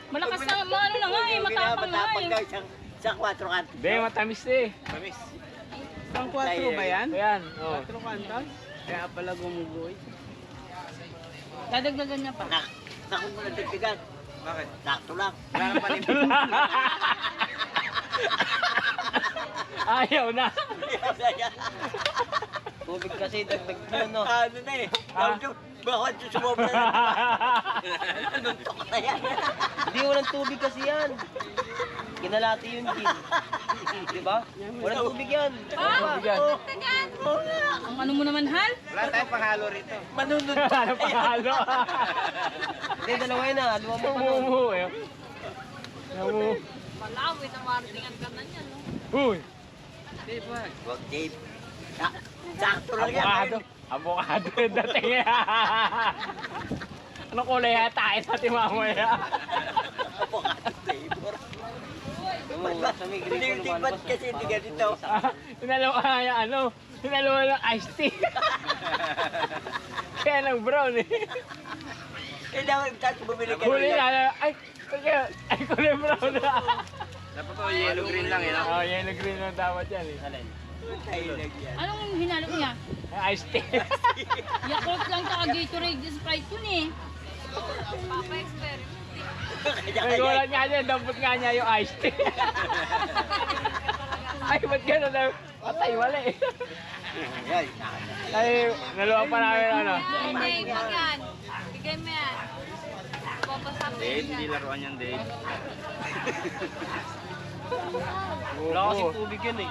Malakas na, ano na nga eh, matapang na Matapang eh. daw sa 4 kanto. Hindi, matamis eh. Kamis. Pang 4 ba yan? Ayan, oh. 4 kantos? Kaya pala gumubuhit. Dadagdagan niya pa. Naku mo na dagdagan. Bakit? Sakto lang. Wala nang palim. Ayaw na. Tubig kasi dagdag mo, no? Ano na eh. Bakit sumobra na? Anong tok na yan? Hindi, walang tubig kasi yan. Kinalati yun, Jin. Diba? Walang tubig yan. Bigyan. Ang ano mo naman, Hal? Wala tayong panghalo rito. Manunod Ano pahalo? Hindi, dalawa yun ah. Luwa mo pa nun. Umuho eh. Namu. Malawi na martingan ka na niya, no? Uy, Wag, Dave. Sakto lang yan. avocado. Avocado yung dating eh. Ano kulay hatain natin mamaya? Hindi ba't kasi hindi ganito? Sinalawa kaya ano? Sinalawa ng iced tea. Kaya ng brown eh. Kailangan tapos bumili ka Huli yan. na, ay kulay brown na. Dapat to, yellow green lang yun. Oh, yellow green lang dapat yan eh. Tayo lang yan. Anong hinalo niya? Iced tea. Yakult lang tsaka Gatorade Sprite yun eh. Papa-experiment. May gulat nga niya, dampot nga niya yung iced tea. Ay, ba't gano'n na? Patay, wala eh. Ay, naluwa pa namin ano. Hindi, pag yan. Bigay mo yan. Papasapin Dave, yan. hindi laruan yan, Dave. Wala Wala kasing tubig yan eh.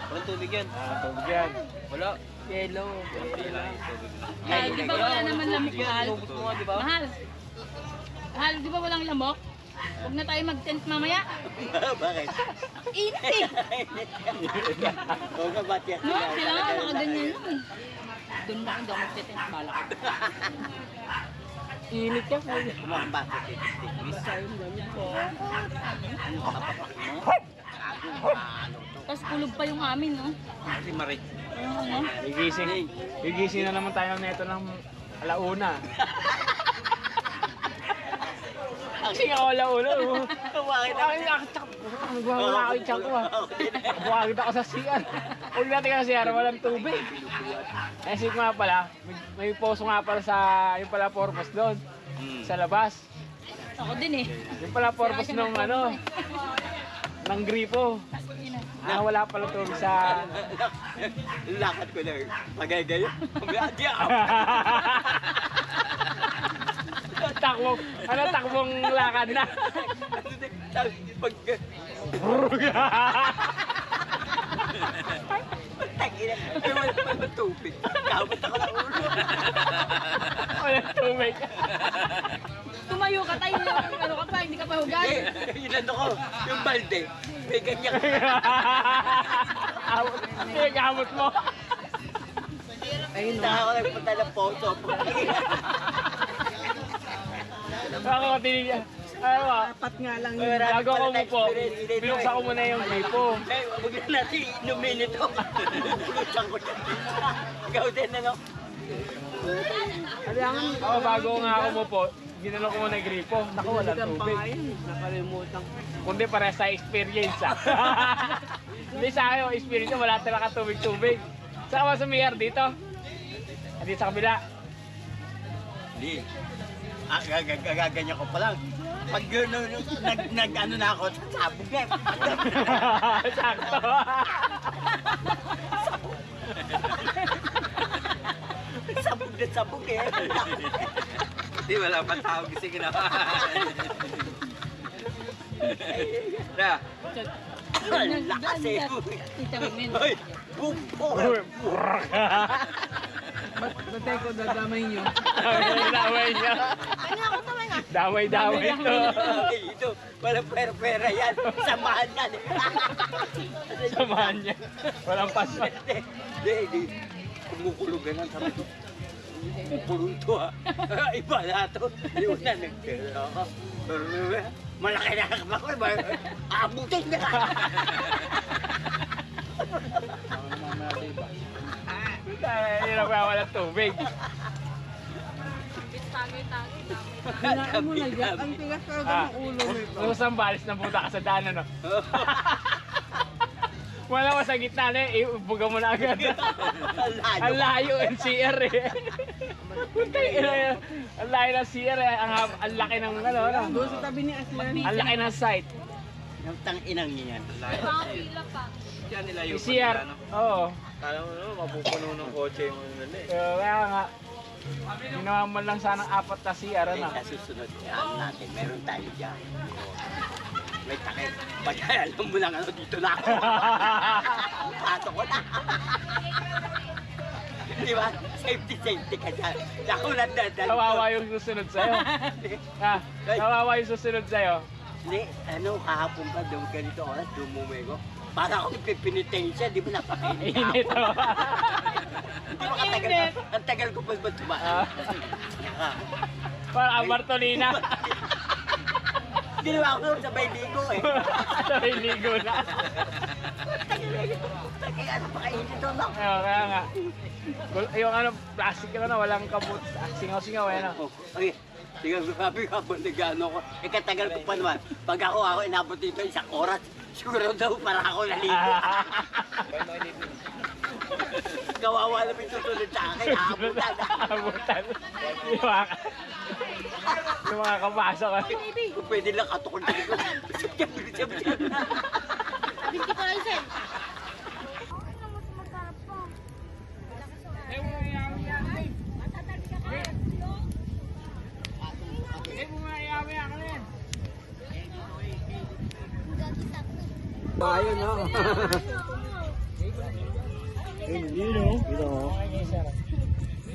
Walang tubig yan. Tubig yan. Wala. Yellow. Hal, di ba wala naman lamok, Hal? Inubos mo nga, di ba? Mahal. Hal, di ba walang lamok? Huwag na tayo mag-tent mamaya. Bakit? Init eh. Oo nga, ba't yan? No, kailangan nakaganyan lang eh. Doon ba hindi ako mag-tent balak? Init yan. Bakit? Tapos kulog pa yung amin, no? Kasi Marie. Ayun, no? Gigising na naman tayo neto ng alauna. Kasi nga alauna. Bakit? Wala ako yung tiyan ko ah. Buwagod ako sa CR. Huwag natin ka sa CR, walang tubig. Eh, sige nga pala, may poso nga pala sa, yung pala purpose doon. Sa labas. Ako din eh. Yung pala purpose nung ano, ng gripo. Wala pala tubig sa... Lakad ko na. Pagay-gayo. Pagay ako. Takbong, ano takbong lakad na. Pag... Tagina. Ay, wala pa naman tubig. Kamot ako ng ulo. Walang tubig. Tumayo ka tayo, ano ka pa, hindi ka pa hugas. Yun ano ko, yung balde. May ganyan. Gamot mo. Ayun Saka ako nagpunta ng photo. Ako tinigyan. Ano ba? Apat nga lang yun. Bago ako umupo, binuksan ko muna yung gripo. Eh, huwag na natin inumin ito. Pulutan ko siya. Ikaw din, ano? Ako bago nga ako umupo, ginano ko muna yung gripo. Naku, walang tubig. Nakalimutan ko. Kundi para sa experience ah. Hindi sa akin yung experience, wala talaga tubig-tubig. Saan ka sa Mayor dito? Dito sa kabila. Hindi. Gaganyan ko pa lang. Pag nag-ano na ako, sabog na. Sakto. Sabog na sabog eh. Hindi, wala pa tao gising na. Na, Lakas eh. Tita Wimen. Ay, bumpo. Batay ko dadamay nyo. Damay niya. Ano ako tamay nga? Damay-damay ito. Ito, walang pera-pera yan. Samahan yan eh. Samahan niya. Walang paso. Hindi. Kumukulog ganun sabi ko. Puluto ah. Iba na to. Yung na nagtira ako. Malaki na ako. Abutin na. Hindi na ba walang tubig? Kinain mo na yan. Ang tigas talaga ng ulo nito. Nung sambalis na buta ka sa daan, ano? Wala mo sa gitna na eh, iubuga mo na agad. Ang layo NCR eh. Puntay, ang layo ng CR eh. Ang laki ng ano, ano. Doon sa tabi ni Aslan. Ang laki ng site. Yung tang-inang niya yan. Yung CR, oo. Kala mo naman, mapupuno ng kotse yung ano nila eh. Kaya nga, ginawa mo lang sanang 4 na CR, ano. Sa susunod, natin, meron tayo dyan. May takip. Pagka alam mo lang ano, dito na ako. Pato ko na. Di ba? Safety ka dyan. Ako lang dadal. Kawawa yung susunod sa'yo. Ha? Kawawa yung susunod sa'yo. Hindi, ano, kahapon pa doon ganito oras, dumumego. Para akong pipinitensya, di ba napakainit ako? Init oh. Di ba katagal, ang tagal ko pa ba tumaan? Parang Bartolina. Ginawa ko sabay ligo eh. Sabay ligo na. Kaya ano pa kainit doon ako? Kaya nga. Yung ano, plastic na walang kabut. Singaw-singaw eh, ano. Okay. Sige, sabi ko habang nag-ano ko, katagal ko pa naman. Pag ako inabot dito 1 oras, siguro daw para ako naligo. Kawawa naman susunod sa akin, aabutan. Abutan. Yung mga kapasok. Kung pwede lang katukol na ko. Binti ko lang siya. Ayun no.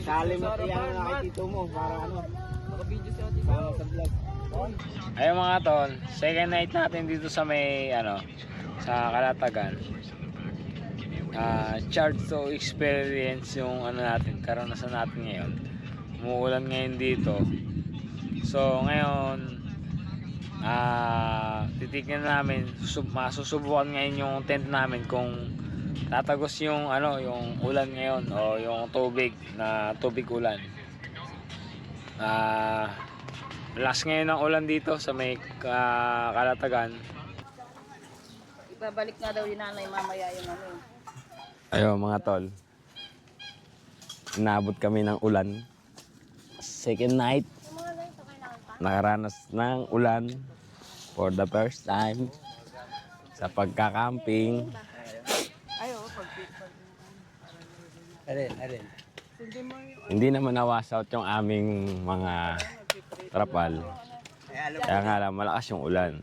Sali mo yung nakikita mo para ano. Para sa vlog. Ayun mga tol, second night natin dito sa may ano, sa Kalatagan. Charge to experience yung ano natin, karanasan natin ngayon. Umuulan ngayon dito. So ngayon titignan namin, masusubukan ngayon yung tent namin kung tatagos yung ano, yung ulan ngayon o yung tubig ulan. Last ngayon ng ulan dito sa may Kalatagan. Ibabalik nga daw ni nanay mamaya yung ano. Ayun mga tol, inabot kami ng ulan. Second night, nakaranas ng ulan for the first time sa pagkakamping. Alin. Hindi naman na-wash-out yung aming mga trapal. Kaya nga lang, malakas yung ulan.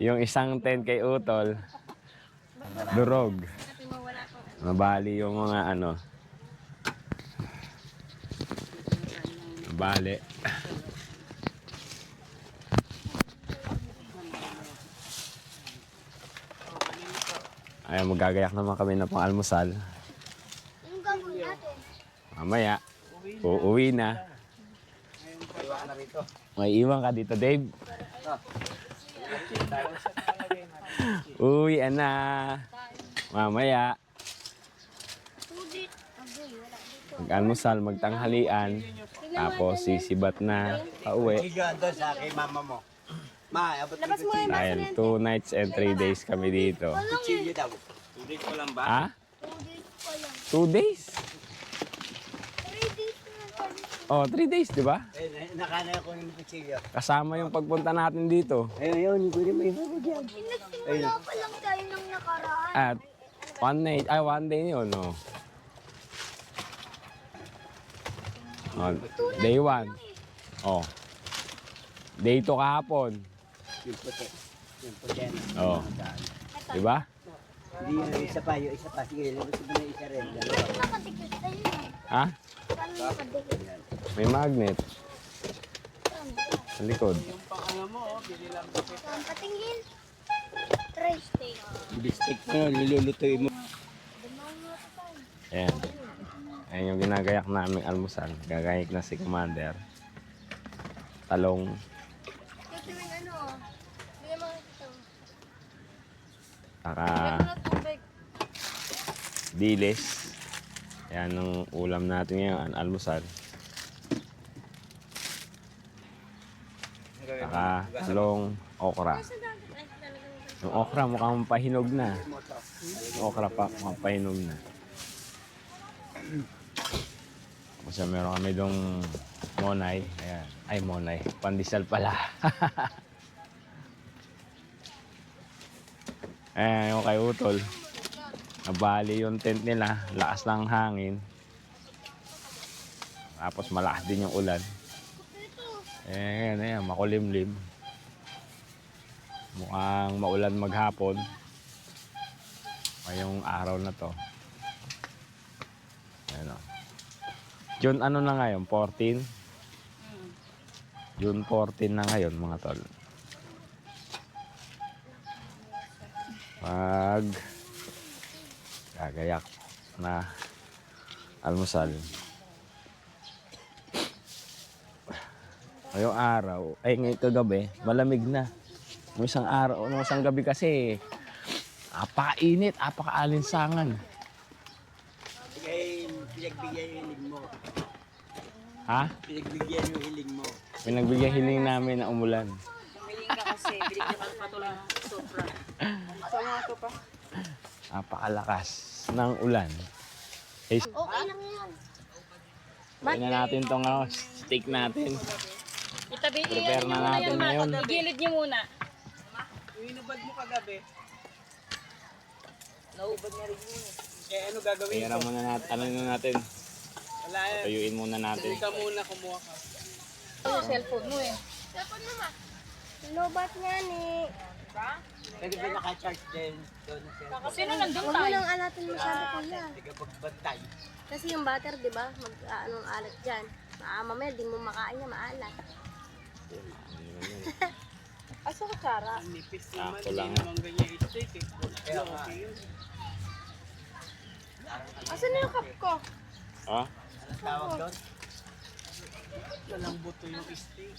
Yung isang tent kay Utol, durog. Mabali yung mga ano. Mabali. Ay, magagayak naman kami na pang almusal. Yung gagawin natin. Mamaya, uuwi na. May iwan ka dito, Dave. Uwi na. Mamaya, Tudit. Agoy, wala dito. mag-almusal, magtanghalian. Tapos sisibat na pauwi. Higa doon sa kay mama mo. Ma, abot ng kutsilyo. Dahil 2 nights and 3 days kami dito. Kutsilyo daw. Ha? 2 days pa lang. 2 days? 3 days na lang. Oh, 3 days, di ba? Nakanay ako ng kutsilyo. Kasama yung pagpunta natin dito. Ayun, hindi ko rin may habo dyan. Nagsimula pa lang tayo ng nakaraan. At 1 day yun, no? Oh, day 1. Oh. Day 2 kahapon. Yung puti. Yung puti. Oh. Di ba? Hindi yung isa pa, yung isa pa. Sige, labas mo na isa rin. Dalawa. Nakadikit tayo. Ha? Paano nakadikit? May magnet sa likod. Saan patingin? Try steak. Bistik mo, nilulutoy mo. Dumaw mo ito tayo. Ayan. Ayan yung ginagayak naming almusal. Gagayik na si Commander. Talong. Ito yung ano, hindi naman ito. Saka Meron na tubig. dilis. Ayan ang ulam natin ngayon. Almusal. Saka talong, okra. Yung okra mukhang pahinog na. Yung okra pa mukhang pahinog na. Kasi meron kami dong monay. Ayan. Ay, monay. Pandesal pala. Ayan, yung kay Utol. Nabali yung tent nila. Lakas ng hangin. Tapos malakas din yung ulan. Ayan, makulimlim. Mukhang maulan maghapon. Ngayong araw na to. Ayan o. June ano na ngayon? 14? June 14 na ngayon mga tol. Pag gagayak na almusal. Ngayong araw, ay ngayong kagabi, malamig na. Nung isang araw, nung isang gabi kasi, apakainit, apakaalinsangan. Sige, pinagbigyan yung hiling mo. Ha? Pinagbigyan yung hiling mo. Pinagbigyan hiling namin na umulan. Humiling ka kasi, bilig niya kang patuloy ng sobra. Sama ito pa. Apakalakas ng ulan. Eh, Okay lang yan. na natin tong steak natin. Itabi, Prepare na natin ngayon. igilid niyo muna. Yung inubad mo kagabi, Naubad na rin yun. eh ano gagawin Kaya ko? muna natin, ano na natin. Wala yan. Tuyuin muna natin. Hindi ka muna kumuha ka. Yung cellphone mo eh. Dapat naman. Lobat nga ni. Pwede ba naka-charge din doon na siya? Sino nandun Huwag mo tayo? nang alatin masyado kuya. Tiga pagbantay. Kasi yung butter, di ba? Anong alat dyan. Mamaya, di mo makain niya, maalat. Asa ka, Chara? Nipis naman, Ako hindi lang. naman ganyan i-steak eh. Kaya nga. Okay yun. Asan na yung cup ko? Oh? Anong tawag doon? Walang buto yung steak.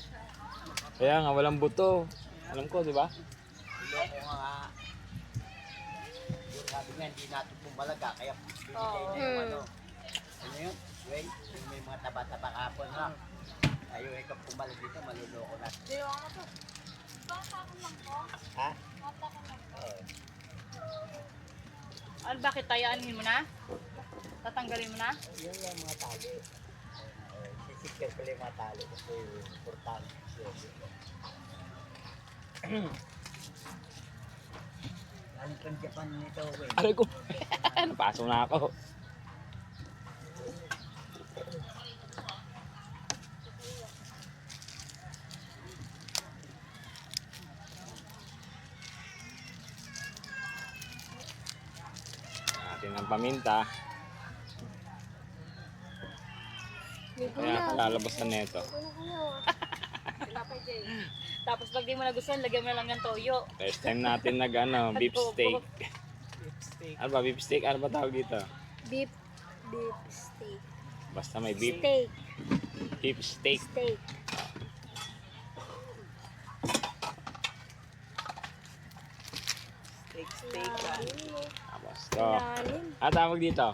Kaya nga, walang buto. Alam ko, di ba? Iloko nga. Yung sabi nga, hindi natin pumalaga. Kaya binigay na yung ano. Ano yun? Wait, yung may mga taba-taba kapon ha. Ayaw ikaw pumalag dito, maluloko na. Ha? Ano, bakit tayaanin mo na? Tatanggalin mo na? Yun yung mga tali. Sisikir ko lang yung mga tali kasi importante. Galing pang Japan nito, wait. Aray ko. Napasok na ako. Natin ang paminta. Ligo Kaya na. lalabas na neto. Tapos pag di mo nagustuhan, lagyan mo na lang ng toyo. First time natin nag beef steak. Ano ba beef steak? Ano ba tawag dito? Beef steak. Basta may beef. Steak. Beef steak. Steak. Tapos to. Lalim. Tawag dito?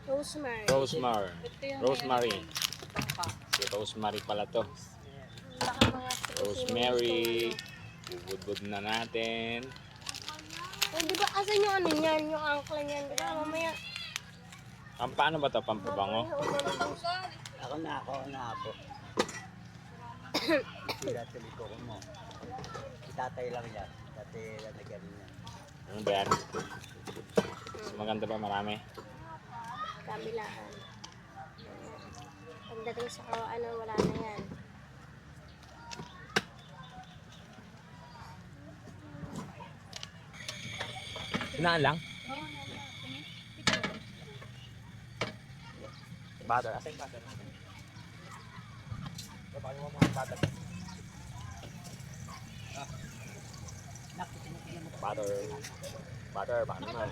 Rosemary. Rosemary. Ito yung Rosemary. bangka. Si Rosemary pala to. Baka mga Rosemary. Bubudbud na natin. Eh, di ba asan yung ano niyan? Yung angkla niyan. Di ba mamaya. Paano ba to? Pampabango? Ako na ako. Sira tuloy ko mo. Itatay lang yan. Dati lalagyan niya. Ano ba yan? Mas maganda ba marami? Kabilaan. Pagdating sa ano, wala na yan. Sinaan lang? Butter. Asa yung butter natin? Paano mo mga butter? Butter. Butter, baka naman.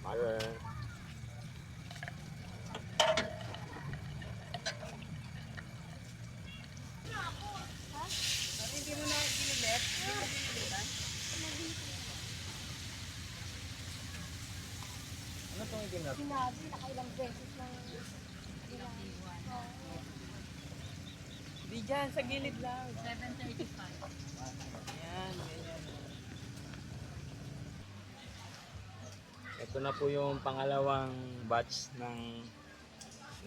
Para Sinabi, nakailang beses lang. Di dyan, sa gilid lang. 7:35. Yan, ganyan. ito na po yung pangalawang batch ng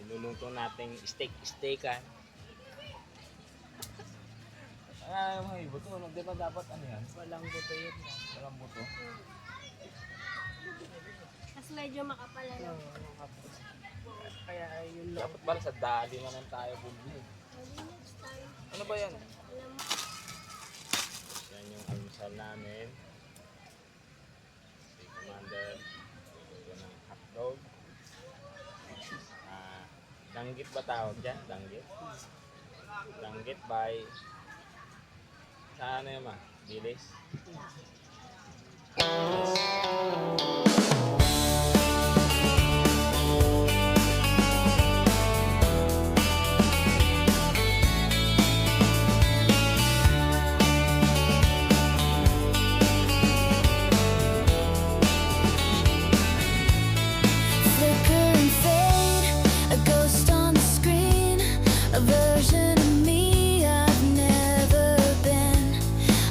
niluluto nating steak-steakan. Mga buto, di ba dapat ano yan? Walang buto yun. Walang buto. Mas medyo makapal ano. Kaya yun lang. Dapat ba sa dali na lang tayo bumili? Maybe next time. Ano ba yan? Alam mo, Yan yung almusal namin. Si Commander, ito ng hotdog. Danggit ba tawag dyan? Danggit? Danggit by... Sa ano yun ma? Bilis? Flicker and fade, a ghost on the screen, a version of me I've never been.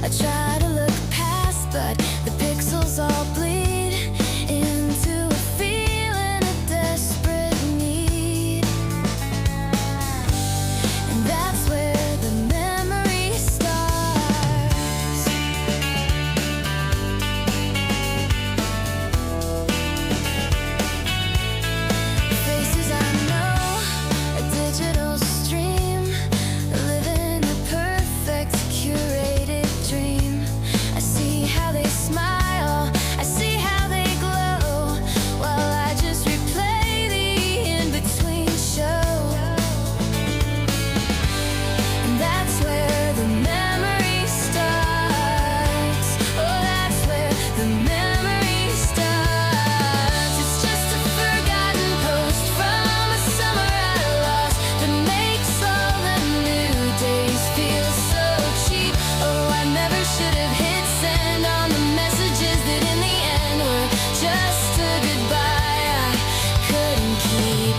I try to look past, but the pixels all bleed into a feeling of desperate need. And that's where the memory starts. Faces I know, a digital stream, living a perfect curated dream. I see how they smile, I see how they glow, while I just replay the in-between show. And that's where the memory starts. Oh, that's where the memory starts. It's just a forgotten post from a summer I lost that makes all the new days feel so cheap. Oh, I never should have hit send on the messages that in the end were just a goodbye I couldn't keep.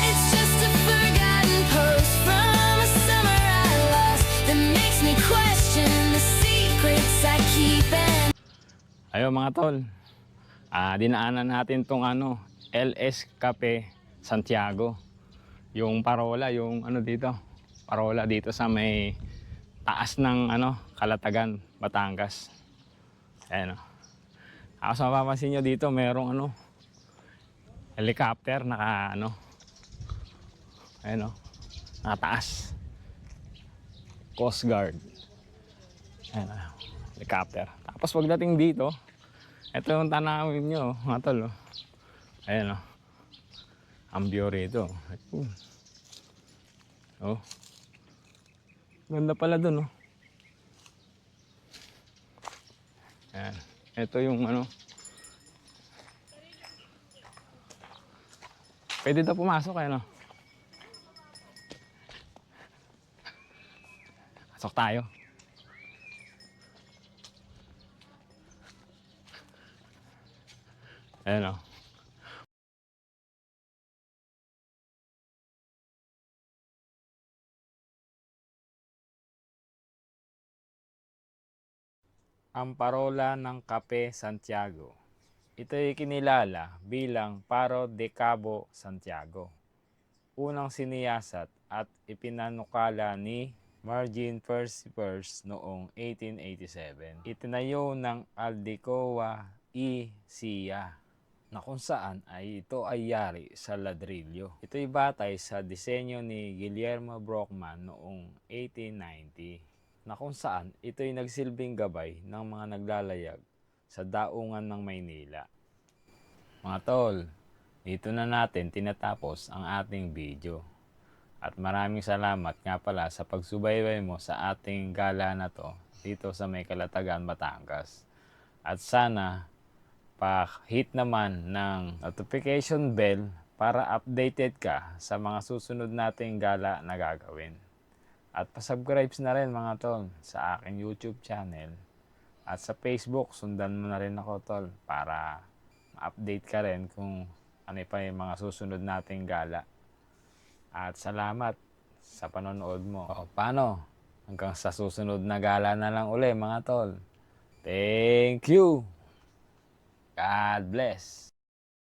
It's just a forgotten post from a summer I lost that makes me question the secrets I keep and Ayun mga tol, dinaanan natin tong ano, LS Cafe Santiago. Yung parola, yung ano dito, parola dito sa may taas ng ano, Calatagan, Batangas. Ayan o. Ako sa mapapansin nyo dito, merong ano, helicopter, naka ano, ayan o, nakataas. Coast Guard. Ayan o, helicopter. Tapos pagdating dito, ito yung tanawin nyo, mga tol. Oh. Ayan o. Ang view rito. Oh. Ganda pala dun, oh. Ayan. Ito yung ano. Pwede na pumasok, ayan o. Pasok tayo. Ayan o. Ang parola ng Cafe Santiago. Ito ay kinilala bilang Paro de Cabo Santiago. Unang siniyasat at ipinanukala ni Margin Percivers noong 1887. Itinayo ng Aldecoa y Cia na kung saan ay ito ay yari sa ladrilyo. Ito ay batay sa disenyo ni Guillermo Brockman noong 1890 na kung saan ito ay nagsilbing gabay ng mga naglalayag sa daungan ng Maynila. Mga tol, dito na natin tinatapos ang ating video. At maraming salamat nga pala sa pagsubaybay mo sa ating gala na to dito sa may Calatagan, Batangas. At sana pa-hit naman ng notification bell para updated ka sa mga susunod nating gala na gagawin. At pa-subscribe na rin mga tol sa aking YouTube channel. At sa Facebook, sundan mo na rin ako tol para ma-update ka rin kung ano pa yung mga susunod nating gala. At salamat sa panonood mo. O, paano? Hanggang sa susunod na gala na lang uli mga tol. Thank you! God bless!